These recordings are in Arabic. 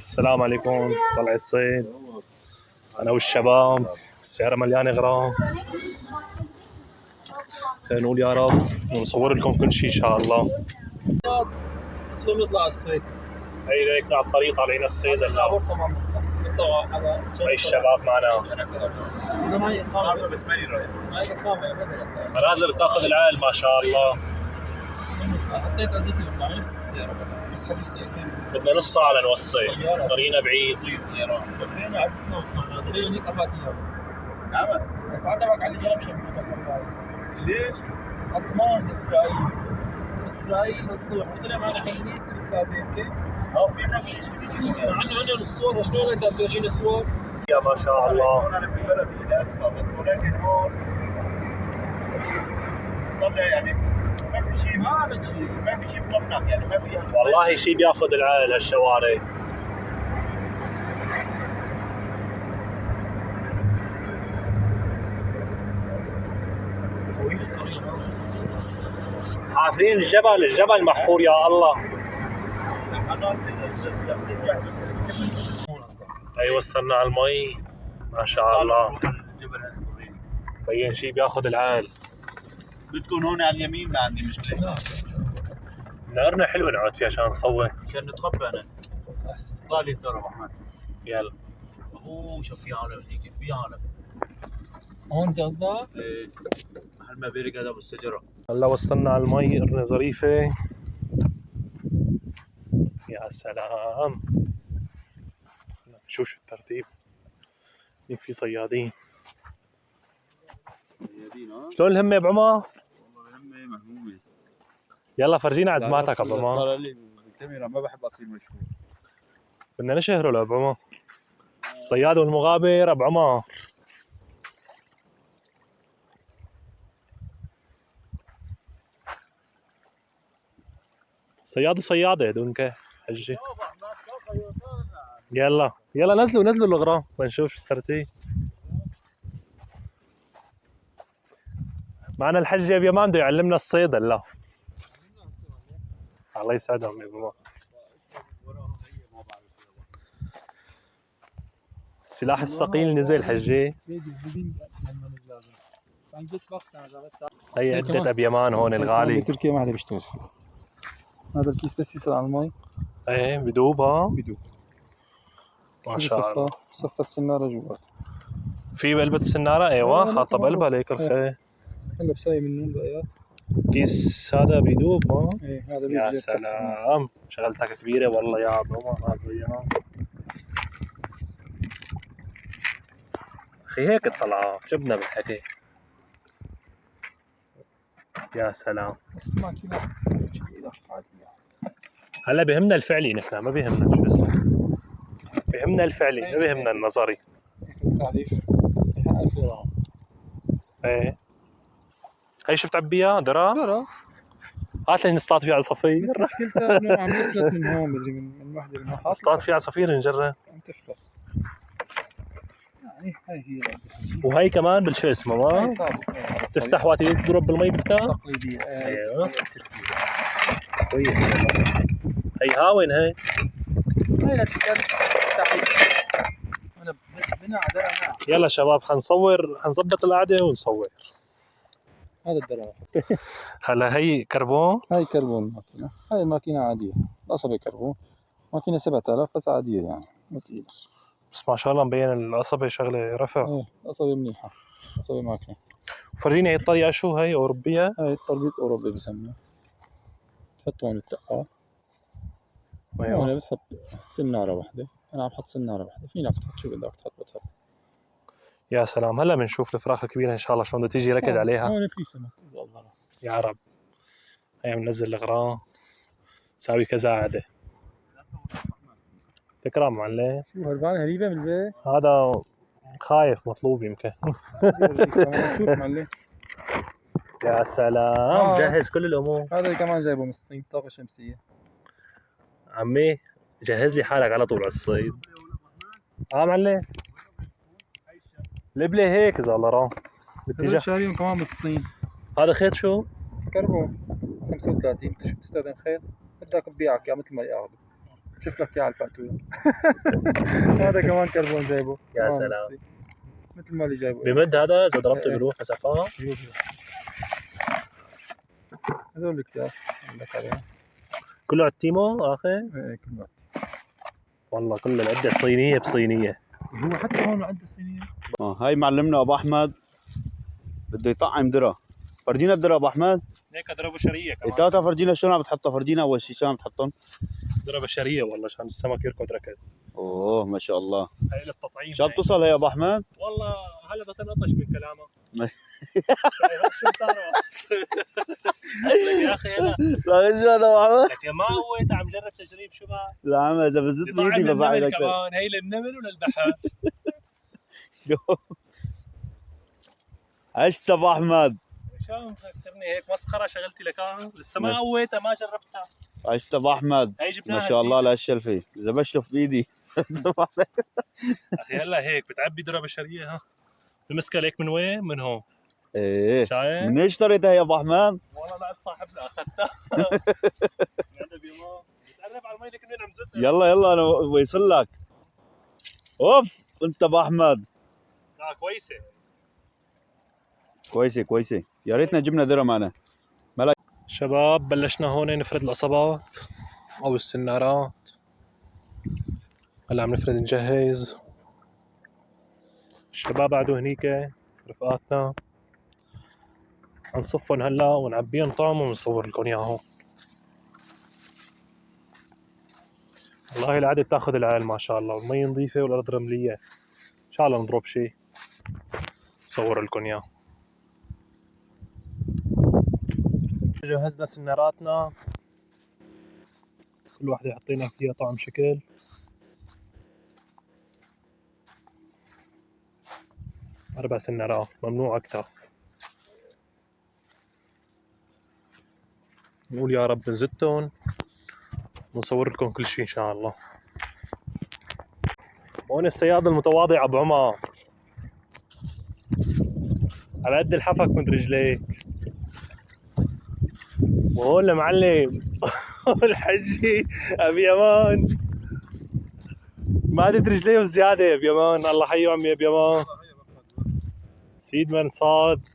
السلام عليكم. طلعت صيد أنا والشباب، السيارة مليانة غرام. نقول يا رب ونصور لكم كل شيء إن شاء الله. نطلع الصيد. هي هيك على الطريق طالعين الصيد هلا. هي الشباب معنا. منازل بتاخذ العيل ما شاء الله. حطيت عدتي مع نفس السيارة بس حد يسير. بدنا نص ساعة لنوصل، طريقنا بعيد. طريقنا عدتنا وطلعنا طريقنا هيك 4 أيام. نعم. بس عتبك على اللي جرب شمال. ليش؟ عطمان إسرائيل الصبح وطلع معنا حينيس في الثابت كيف؟ في نفس الشيء. عندنا الصور شلون أنت بتجينا الصور؟ يا ما شاء الله. أنا في البلد اللي أسمع بس ولكن هون طلع يعني ما في شيء مطلق يعني ما في والله شيء بياخذ العيل هالشوارع. عارفين الجبل محفور يا الله. اي وصلنا على المي ما شاء الله. بين شيء بياخذ العيل. بدكم هون على اليمين ما عندي مشكلة. نارنا حلوة نقعد فيها عشان نصور. عشان نتخبى أنا. طالع يسار أبو أحمد. يلا. أوه شوف في عالم هيك في عالم. هون أنت قصدك؟ إيه. محل ما بيرق هذا بالشجرة. هلا وصلنا على المي، قرنة ظريفة. يا سلام. شوف الترتيب. في صيادين. شلون الهمة يا ابو عمر؟ والله الهمة مهمومة. يلا فرجينا عزماتك ابو عمر. طلع لي بالكاميرا ما بحب اصير مشهور. بدنا نشهره لابو عمر. الصياد والمغامر ابو عمر. صياد وصيادة دونك حجي. يلا نزلوا الغرام بنشوف شو الترتيب. معنا الحج ابو يمان بده يعلمنا الصيد هلا. الله يسعدهم يا ابو. السلاح الثقيل نزل حجي. هي عدة ابي يمان هون الغالي. تركيا ما حدا بيشتغل فيه. هذا الكيس بس يصير على المي. ايه بدوب ها؟ بدوب. ما شاء الله. صفى السنارة جوات. في بقلبة السنارة ايوه حاطة بقلبها ليك الخير. هلا بسوي منهم بقيات. كيس هذا بدوب ما؟ ايه هذا يا سلام شغلتك كبيرة والله يا ابو عمر. اخي هيك الطلعة جبنا بالحكي. يا سلام. اسمع كذا. هلا بيهمنا الفعلي نحن ما بيهمنا شو اسمه. بيهمنا الفعلي ما بيهمنا النظري. التعريف حق الغرام. ايه هي شو بتعبيها؟ درا؟ هات لي نصطاد فيها عصافير. مشكلتها انه عم تفلت من هون اللي من وحده المحط. نصطاد فيها عصافير نجرب. عم تفلت. يعني هاي هي وهي كمان بالشو اسمه ما؟ تفتح وقت تضرب بالمي بفتح؟ تقليدية. ايوه كويس. هي وين هي؟ هاي لا تفتح. انا بنا عذرا. يلا شباب حنظبط القعدة ونصور. هذا الدراع. هلا هي كربون؟ هاي كربون ماكينة. هاي الماكينة عادية. قصبة كربون. ماكينة 7000 بس عادية يعني مو ثقيلة. بس ما شاء الله مبين القصبة شغلة رفع. ايه قصبة منيحة. قصبة ماكينة. فرجيني هي الطريقة شو هي أوروبية؟ هاي التربيط أوروبي بسموها. تحط هون التقة. أيوة. هون بتحط سنارة واحدة. أنا عم بحط سنارة واحدة. فينك تحط شو بدك تحط بتحط. يا سلام هلا بنشوف الفراخ الكبيرة إن شاء الله شلون بدها تيجي ركض عليها. هون في سمك إذا الله. يا رب. هي بننزل الغرام. نساوي كذا قعدة. تكرم معلم. شو هربان هريبة من البيت؟ هذا خايف مطلوب يمكن. شوف معلم. يا سلام جهز كل الأمور. هذا كمان جايبه من الصين طاقة شمسية. عمي جهز لي حالك على طول على الصيد. معلم. لبلة هيك إذا الله رام. هذول شاريهم كمان من الصين. هذا خيط شو؟ كربون 35. انت شو بتستخدم خيط؟ بدك تبيعك يا مثل ما ياخذوا. شوف لك اياه على الفاتورة. هذا كمان كربون جايبه. يا سلام. مثل ما اللي جايبه. بمد هذا اذا ضربته بروح مسافات. هذول الاكياس عندك عليهم. كله على التيمو اخي؟ ايه كله. والله كله العده الصينيه بصينيه. هو حتى هون العده الصينيه. هاي معلمنا ابو احمد بده يطعم ذره. فرجينا الذره ابو احمد. هيك ذره بشريه كمان. تاتا فرجينا شلون عم بتحطها. فرجينا اول شيء شلون عم بتحطهم. ذره بشريه والله عشان السمك يركض ركض. اوه ما شاء الله. هاي للتطعيم. شو بتصل هي يا ابو احمد؟ والله هلا بتنقطش من كلامك. شو صار؟ يا اخي هلا لا شو هذا ابو احمد؟ لك يا ما هو عم جرب تجريب شبه. لا عم اذا بزت ايدي بفعلك. كمان هي للنمل وللبحر. عشت ابو احمد. شو مفكرني هيك مسخره شغلتي لك لسه ما قويتها ما جربتها. عشت ابو احمد. هي جبناها ما شاء الله لهالشلفه اذا بشلف بايدي. اخي هلا هيك بتعبي ذره بشريه ها. بمسكها ليك من وين؟ من هون. ايه شايف؟ من ايش اشتريتها يا ابو احمد؟ والله بعد صاحبنا اخذتها. قاعده بيما بتقرب على المي لكن وين عم زتها. يلا يلا انا ويصل لك. اوف انت ابو احمد. لا كويسه. كويسه يا ريتنا جبنا ذره معنا. شباب بلشنا هون نفرد العصبات او السنارات. هلا عم نفرد نجهز. الشباب قعدوا هنيك رفقاتنا هنصفهم هلا ونعبيهم طعم ونصور لكم اياهم. والله العادة بتاخذ العيل ما شاء الله والمي نظيفة والارض رملية. ان شاء الله نضرب شيء نصور لكم اياه. جهزنا سناراتنا كل واحدة حطينا فيها طعم شكل. أربع سنارات ممنوع أكثر. نقول يا رب نزتهم ونصور لكم كل شيء إن شاء الله. هون الصياد المتواضع أبو عمر على قد الحفك من رجليك. وهون المعلم الحجي أبي أمان مادت رجليه وزيادة يا أبي أمان. الله حيه عمي يا أبي أمان. سيد من صاد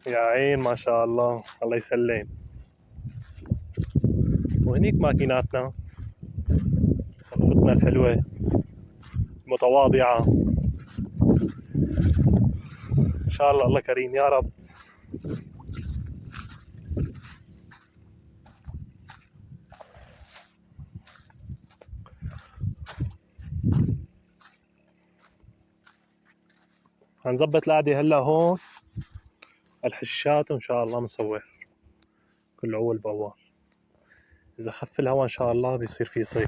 يا عين ما شاء الله الله يسلم. وهنيك ماكيناتنا صرفتنا الحلوة المتواضعة إن شاء الله. الله كريم يا رب. هنظبط القعدة هلا هون الحشاشات وإن شاء الله بنصور كل أول بأول. إذا خف الهواء إن شاء الله بيصير في صيد.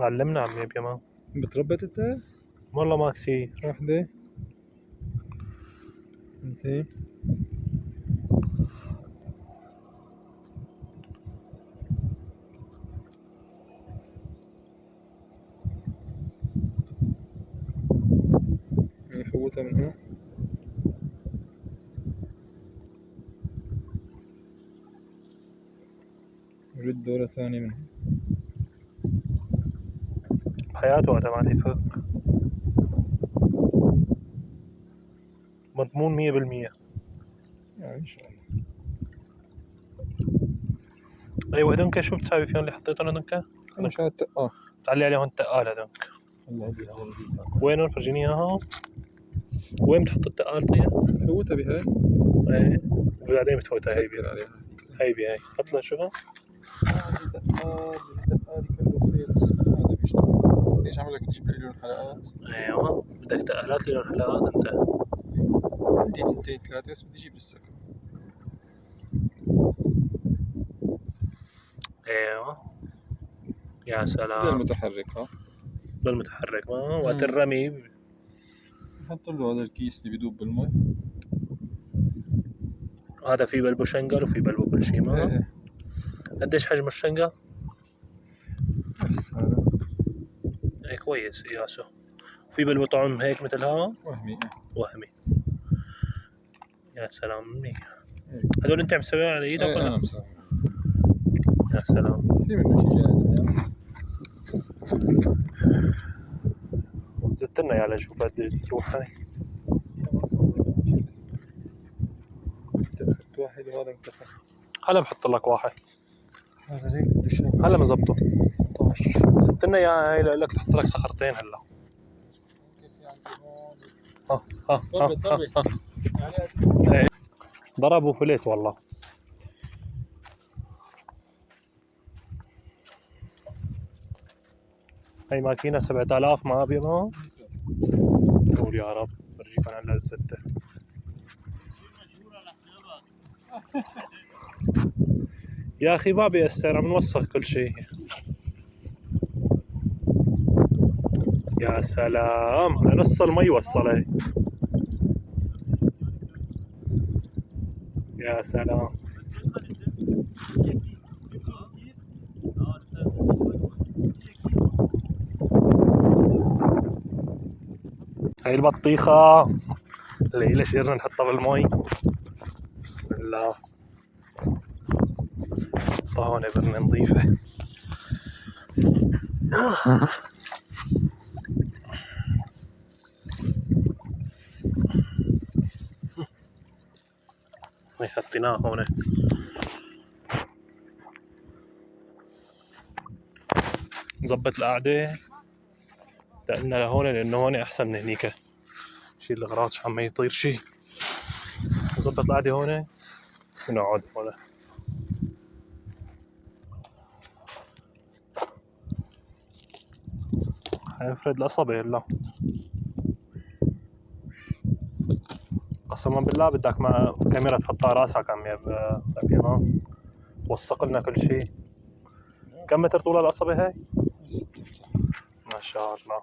علمنا عمي بيما. بتربت انت؟ والله ما كثير. واحدة انتين نفوتها من هون. نرد دورة ثانية من هون. بحياته هذا ما يفك. مضمون 100%. يعني ان شاء الله. ايوه هدنك شو بتساوي فيهم اللي حطيتهم هدنك؟ مش هتقى. تعلي عليهم التقال هدنك. الله يهديها والله. وينهم فرجيني اياها. وين بتحط التقال طيب؟ فوتها بهاي. ايه وبعدين بتفوتها هي سكر عليها. هي حط لها شو؟ هذا دقال كله خيط. هذا بيشتغل. ليش عمل لك تجيب لي لون حلقات؟ ايوه بدك تقالات لي لون حلقات انت. عندي تنتين ثلاثة بس بدي اجيب السكر. ايوه يا سلام. ده المتحرك ها. ده المتحرك ما وقت الرمي حط له هذا الكيس اللي بيدوب بالمي. هذا في بلبه شنقل وفي بلبه كل شيء ما. ايه. قديش حجم الشنقل؟ نفس هذا. ايه كويس قياسه. في بلبه طعم هيك مثل ها؟ وهمي. وهمي. يا سلام مني. هذول انت عم تسويهم على ايدك ايه ولا؟ انا مسوي. يا سلام. في منه شيء جاهز زدت لنا يا نشوف قد ايش تروح هاي. حط واحد وهذا انكسر. هلا بحط لك واحد. هذا هيك بده شغل. هلا مزبطه. 18. زدت لنا اياها هاي لك بحط لك صخرتين هلا. كيف يعني هون؟ ها ضربت يعني ضربوا فليت والله. هاي ماكينة 7000 ما بيضها. قول يا رب برجيكم على الستة. يا اخي ما بيأثر عم نوسخ كل شيء. يا سلام على نص المي وصلها. يا سلام. هاي البطيخة اللي إلها شيرنا نحطها بالمي. بسم الله. نحطها هون برنة نظيفة. هاي حطيناها هون. نظبط القعدة تقلنا لهون لأنه هون أحسن من هنيك. شيل الأغراض عشان ما يطير شي. نظبط القعدة هون ونقعد هون. حنفرد القصبة هلا. قسما بالله بدك مع كاميرا تحطها راسك عم يا توثق لنا كل شيء. كم متر طول القصبة هاي؟ ما شاء الله.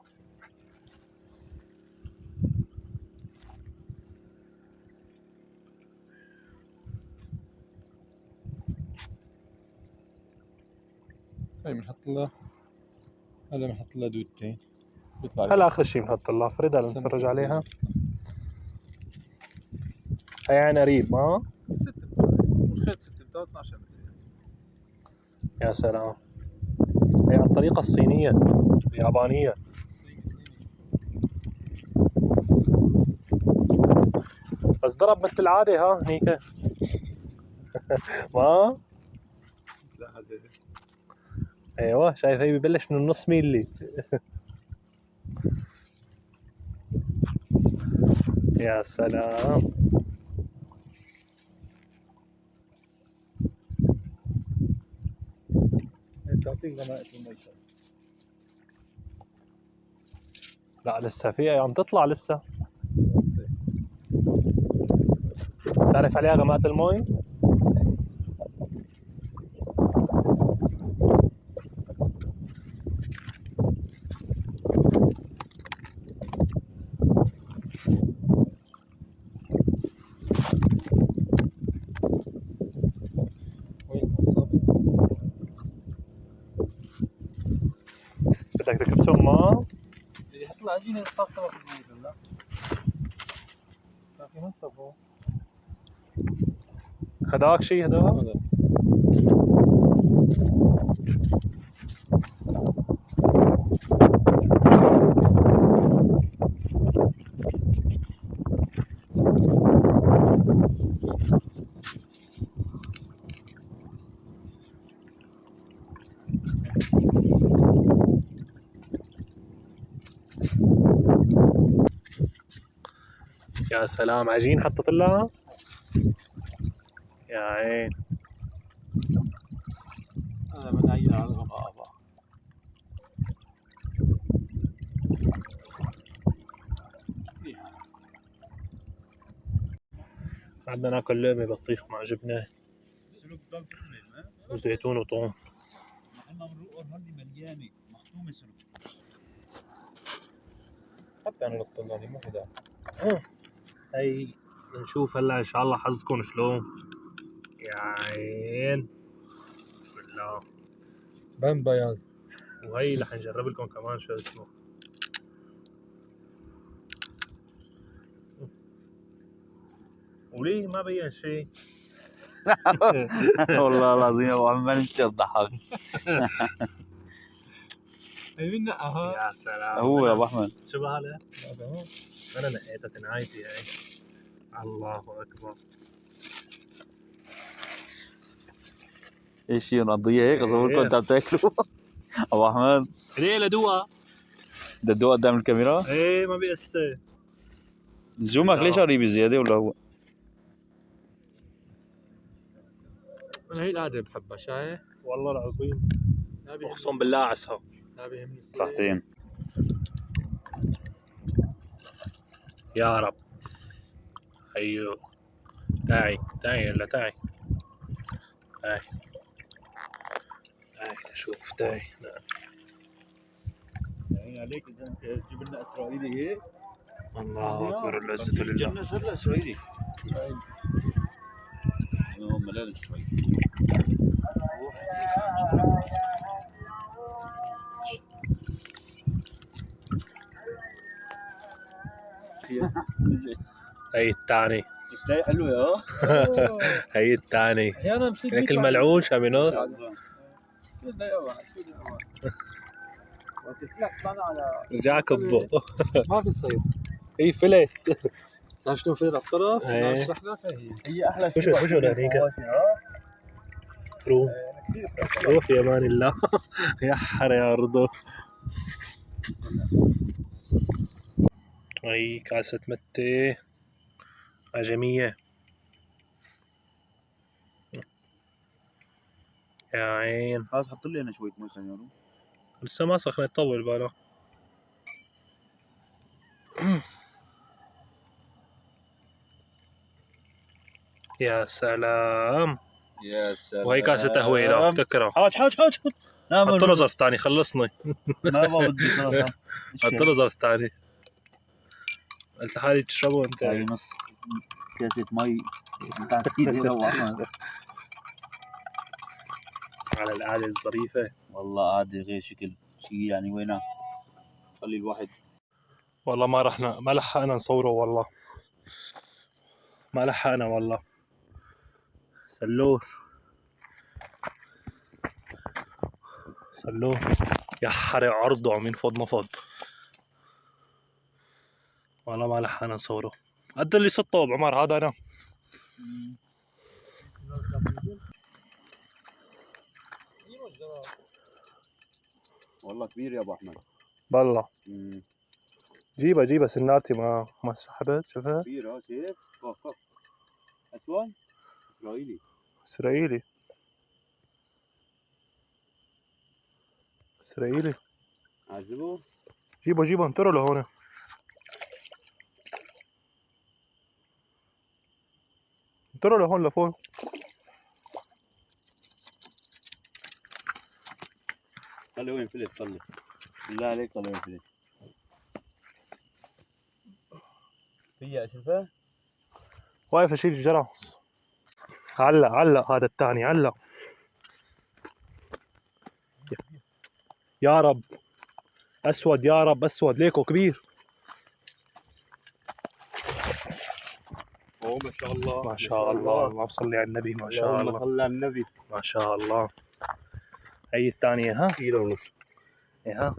هاي بنحط لها. هلا بنحط لها دودتين. بيطلع هلا اخر شيء بنحط لها فردها لنتفرج عليها. هي عناريب ما؟ 6 والخيط 6 بتاع 12 متر. يا سلام. هي على الطريقة الصينية اليابانية. بس ضرب مثل العادة ها هنيك. ما؟ لا هذا ايوه شايف هي ببلش من النص ميلي. يا سلام. بتعطيك غمائة المي. لا لسه فيها عم تطلع لسه. تعرف عليها غمات المي؟ وين الصب؟ بدك تكبسهم ما؟ اللي يحط له عجينة يصطاد سمك صغير ولا؟ في منصب هو. هداك شيء هداك؟ هذا. يا سلام عجين حطت لها. يا عين. هذا بنعين على الغماء بقى. قعدنا ناكل لقمة بطيخ مع جبنة وزيتون وطعم. مليانه مخدومه سلوك. حتى انا الطلاني مو هدا. هي نشوف هلا ان شاء الله حظكم شلون. يا عين. بسم الله. بان بياض. وهي رح نجرب لكم كمان شو اسمه. وليه ما بين شيء؟ والله العظيم يا ابو محمد انت تضحك. هي مين نقها؟ يا سلام. هو يا ابو احمد. شو بهلا؟ انا نقيتها تنعايتي هاي. الله اكبر. ايش هي نقضيه هيك اصوركم انت عم تاكلوا. ابو احمد ليه لدوقها؟ بدك تدوق قدام الكاميرا؟ ايه ما بيأثر. زومك ليش قريب زياده ولا هو؟ انا هي القعده بحبها شايف؟ والله العظيم اقسم بالله عسها. لا بيهمني صحتين. يا رب. ايوه تعي يلا تعي شوف تعي. يعني عليك اذا انت تجيب لنا اسرائيلي هيك. الله اكبر العزة لله. جنس هلا اسرائيلي. هم ملال اسرائيلي. هي الثاني. تستاهل حلو يا. هي الثاني. احيانا بصير لك الملعوش امينو. رجع كبه. ما في صيد. هي فلت. تعرف شلون فينا الطرف؟ ايه. اشرح لك هي احلى شو هذيك؟ روح في امان الله. يا حر يا ارض. هي كاسة متة عجمية. يا عين. خلاص حط لي انا شويه مي خلينا نروح. لسه ما سخنت طول باله. يا سلام. يا سلام. وهي كاسة قهوة لا افتكرها. حاج حط له ظرف ثاني خلصني. ما بدي خلاص. حط له ظرف ثاني. قلت لحالي تشربه انت. هاي نص كاسة مي بتاعت ايدي لو احمد. على القعدة الظريفة. والله قاعدة غير شكل شيء يعني وينها؟ خلي الواحد. والله ما لحقنا نصوره والله. ما لحقنا والله. سلور يا حرق عرضه من فض مفض. والله ما لحقنا نصوره. قد اللي سطه بعمر هذا انا. والله كبير يا ابو احمد. بالله جيبها سناتي ما سحبت. شوفها كبير كيف؟ اسود اسرائيلي. عذبه. جيبه انطروا لهون. انطروا لهون لفوق. خلي وين فلت خلي. بالله عليك خلي وين فلت. هي شوفها. واقف اشيل الجرس. علق هذا الثاني علق. يا رب اسود يا رب اسود ليكو كبير. اوه ما شاء الله ما شاء الله. اللهم صل على النبي. ما شاء الله. صل على النبي. ما شاء الله. هي الثانية ها كيلو ونص. ها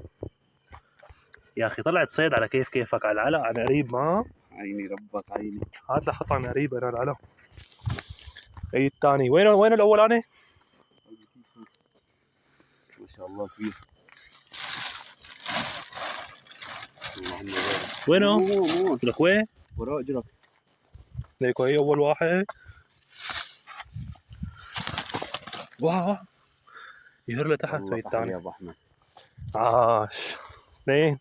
يا اخي طلعت صيد على كيفك على العلق عن قريب. ما عيني ربك عيني. هات لي حط عن قريب انا العلق. هي الثاني. وين الاولاني؟ ما شاء الله كبير. اللهم بارك. وينه؟ مو لك وين؟ وراء اجرك. ليكو هي اول واحد. واو يهر لتحت. هي الثاني. يا ابو احمد. عاش. اثنين.